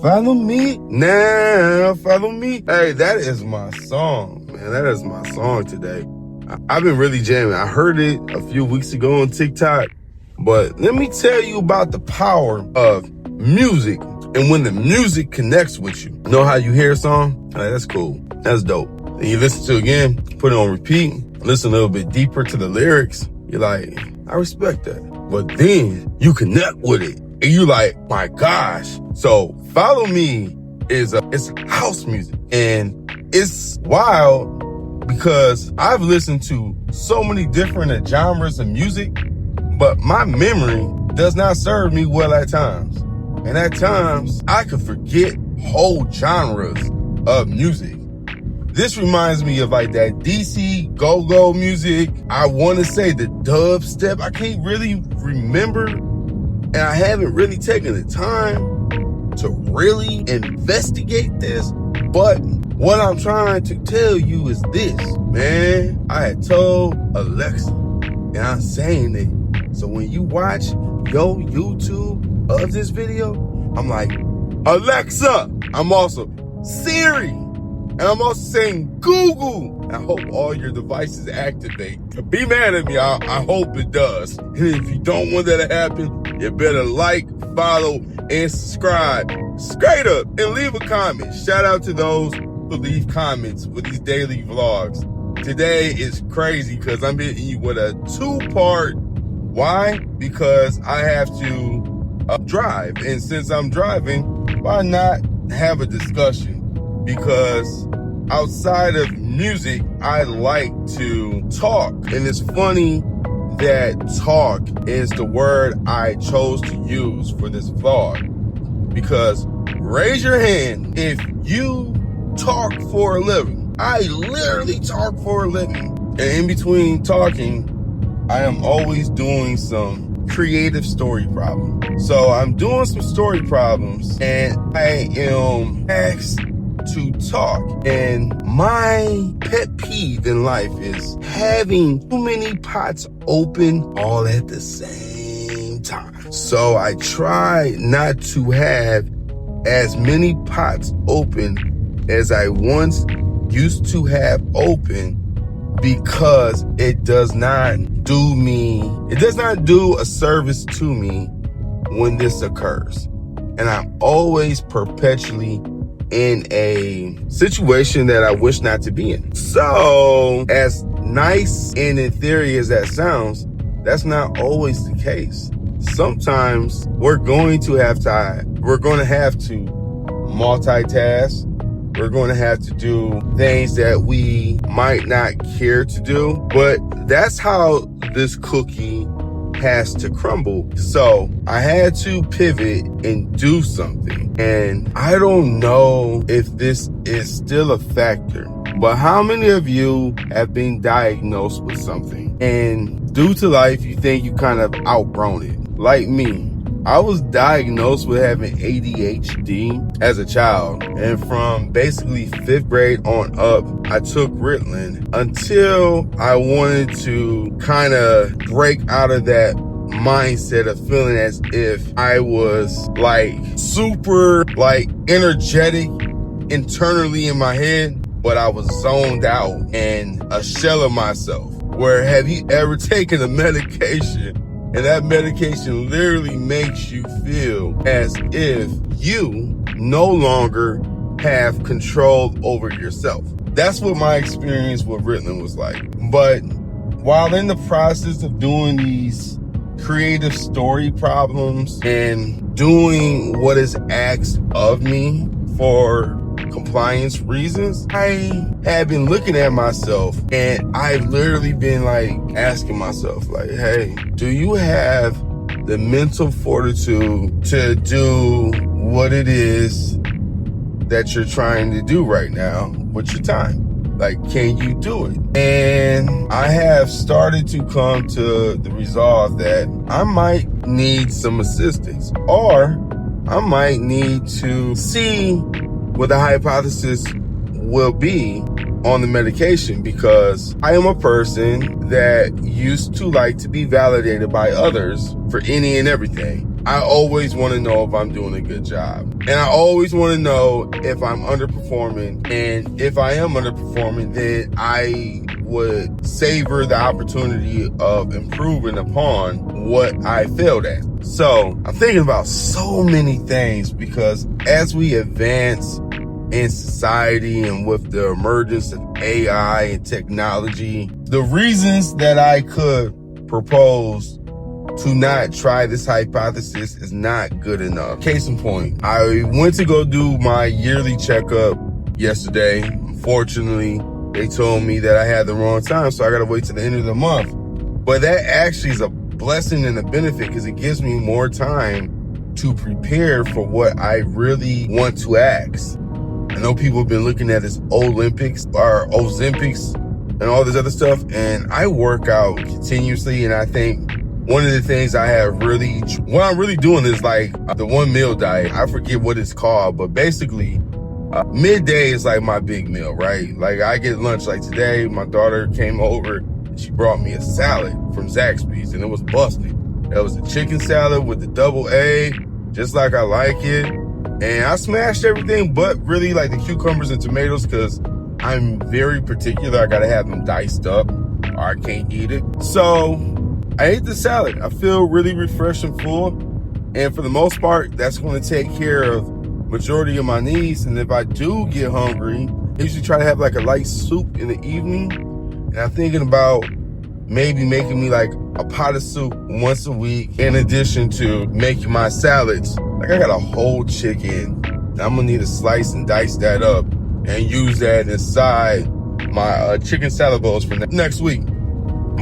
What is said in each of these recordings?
Follow me now, follow me. Hey, that is my song, man. That is my song today. I've been really jamming. I heard it a few weeks ago on TikTok, but let me tell you about the power of music and when the music connects with you. Know how you hear a song? Hey, that's cool. That's dope. And you listen to it again, put it on repeat, listen a little bit deeper to the lyrics. You're like, I respect that. But then you connect with it and you like, my gosh. So Follow Me it's house music, and it's wild because I've listened to so many different genres of music, but my memory does not serve me well at times. And at times I could forget whole genres of music. This reminds me of like that DC go-go music. I want to say the dubstep. I can't really remember, and I haven't really taken the time to really investigate this. But what I'm trying to tell you is this, man. I had told Alexa, and I'm saying it. So when you watch your YouTube of this video, I'm like, Alexa. I'm also Siri. And I'm also saying Google. I hope all your devices activate. Be mad at me. I hope it does. And if you don't want that to happen, you better like, follow, and subscribe. Straight up. And leave a comment. Shout out to those who leave comments with these daily vlogs. Today is crazy because I'm hitting you with a 2-part. Why? Because I have to drive. And since I'm driving, why not have a discussion? Because outside of music, I like to talk. And it's funny that talk is the word I chose to use for this vlog. Because raise your hand if you talk for a living. I literally talk for a living. And in between talking, I am always doing some creative story problems. So I'm doing some story problems and I am asked to talk. And my pet peeve in life is having too many pots open all at the same time. So I try not to have as many pots open as I once used to have open, because it does not do a service to me when this occurs. And I'm always perpetually in a situation that I wish not to be in. So as nice and in theory as that sounds, that's not always the case. Sometimes we're going to have to multitask. We're going to have to do things that we might not care to do, but that's how this cookie has to crumble. So I had to pivot and do something. And I don't know if this is still a factor, but how many of you have been diagnosed with something and due to life, you think you kind of outgrown it? Like me, I was diagnosed with having ADHD as a child. And from basically 5th grade on up, I took Ritalin until I wanted to kind of break out of that mindset of feeling as if I was like super like energetic internally in my head, but I was zoned out and a shell of myself. Where have you ever taken a medication and that medication literally makes you feel as if you no longer have control over yourself? That's what my experience with Ritalin was like. But while in the process of doing these creative story problems and doing what is asked of me for compliance reasons, I have been looking at myself and I've literally been like asking myself like, hey, do you have the mental fortitude to do what it is that you're trying to do right now with your time? Like, can you do it? And I have started to come to the resolve that I might need some assistance, or I might need to see what the hypothesis will be on the medication, because I am a person that used to like to be validated by others for any and everything. I always want to know if I'm doing a good job. And I always want to know if I'm underperforming. And if I am underperforming, then I would savor the opportunity of improving upon what I failed at. So I'm thinking about so many things, because as we advance in society and with the emergence of AI and technology, the reasons that I could propose to not try this hypothesis is not good enough. Case in point, I went to go do my yearly checkup yesterday. Unfortunately, they told me that I had the wrong time, so I gotta wait till the end of the month. But that actually is a blessing and a benefit, because it gives me more time to prepare for what I really want to ask. I know people have been looking at this Olympics or Ozempics and all this other stuff, and I work out continuously, and I think one of the things I have really, what I'm really doing is like the 1 meal diet. I forget what it's called, but basically midday is like my big meal, right? Like I get lunch. Like today, my daughter came over and she brought me a salad from Zaxby's, and it was busted. That was a chicken salad with the double egg, just like I like it. And I smashed everything but really like the cucumbers and tomatoes, because I'm very particular. I gotta have them diced up or I can't eat it. So I ate the salad. I feel really refreshed and full. And for the most part, that's going to take care of majority of my needs. And if I do get hungry, I usually try to have like a light soup in the evening. And I'm thinking about maybe making me like a pot of soup once a week, in addition to making my salads. Like I got a whole chicken. I'm going to need to slice and dice that up and use that inside my chicken salad bowls for next week.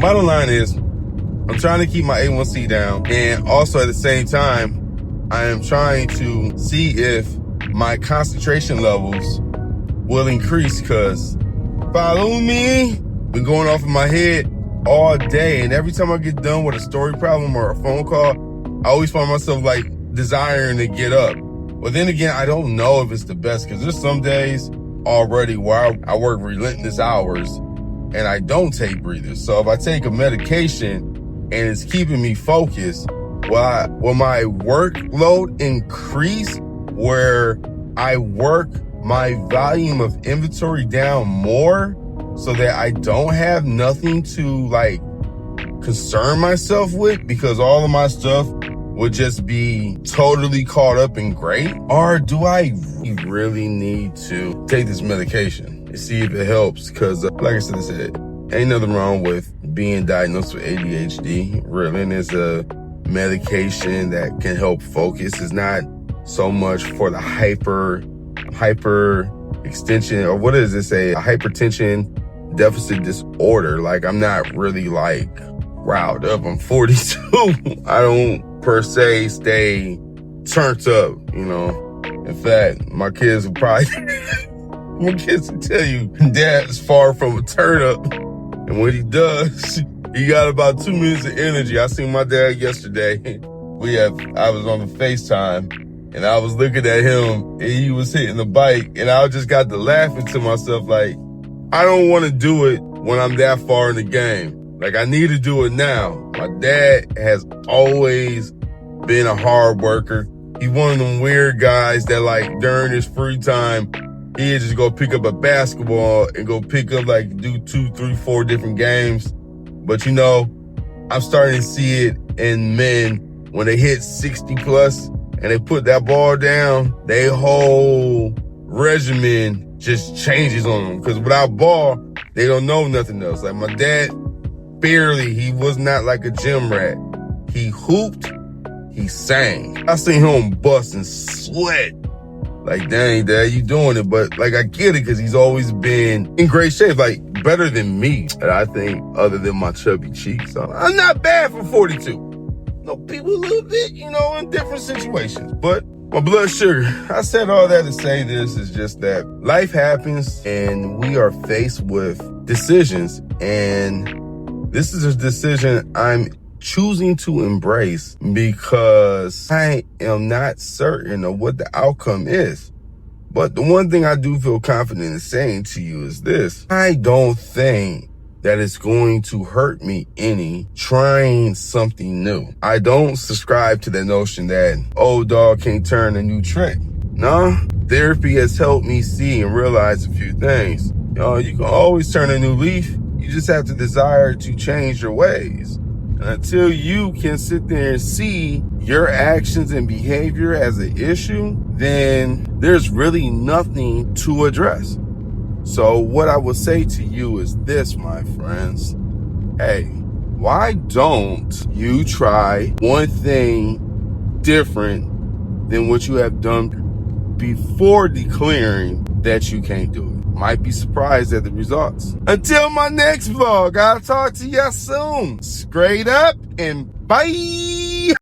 Bottom line is, I'm trying to keep my A1C down, and also at the same time, I am trying to see if my concentration levels will increase, because follow me, been going off in my head all day, and every time I get done with a story problem or a phone call, I always find myself like desiring to get up. But then again, I don't know if it's the best, because there's some days already where I work relentless hours and I don't take breathers. So if I take a medication and it's keeping me focused, will my workload increase where I work my volume of inventory down more so that I don't have nothing to like concern myself with, because all of my stuff would just be totally caught up and great? Or do I really need to take this medication and see if it helps? Because like I said, ain't nothing wrong with being diagnosed with ADHD. Ritalin is a medication that can help focus. It's not so much for the hyper extension, or what does it say? A hypertension deficit disorder. Like I'm not really like riled up. I'm 42. I don't per se stay turned up, you know. In fact, my kids will probably, my kids will tell you, Dad's far from a turn up. And when he does, he got about 2 minutes of energy. I seen my dad yesterday. I was on the FaceTime and I was looking at him and he was hitting the bike, and I just got to laughing to myself like, I don't want to do it when I'm that far in the game. Like I need to do it now. My dad has always been a hard worker. He's one of them weird guys that like during his free time, he'd just go pick up a basketball and go pick up like do 2, 3, 4 different games. But you know, I'm starting to see it in men when they hit 60 plus and they put that ball down, their whole regimen just changes on them. Because without ball, they don't know nothing else. Like my dad, barely, he was not like a gym rat. He hooped, he sang. I seen him bust and sweat. Like, dang, Dad, you doing it. But like, I get it, because he's always been in great shape, like better than me. And I think other than my chubby cheeks, I'm not bad for 42. No, people a little bit, you know, in different situations. But my blood sugar, I said all that to say this is just that life happens and we are faced with decisions. And this is a decision I'm choosing to embrace because I am not certain of what the outcome is. But the one thing I do feel confident in saying to you is this: I don't think that it's going to hurt me any trying something new. I don't subscribe to the notion that old dog can't turn a new trick. No, therapy has helped me see and realize a few things. You can always turn a new leaf. You just have to desire to change your ways. And until you can sit there and see your actions and behavior as an issue, then there's really nothing to address. So what I will say to you is this, my friends. Hey, why don't you try one thing different than what you have done before declaring that you can't do it? Might be surprised at the results. Until my next vlog, I'll talk to you soon. Straight up and bye.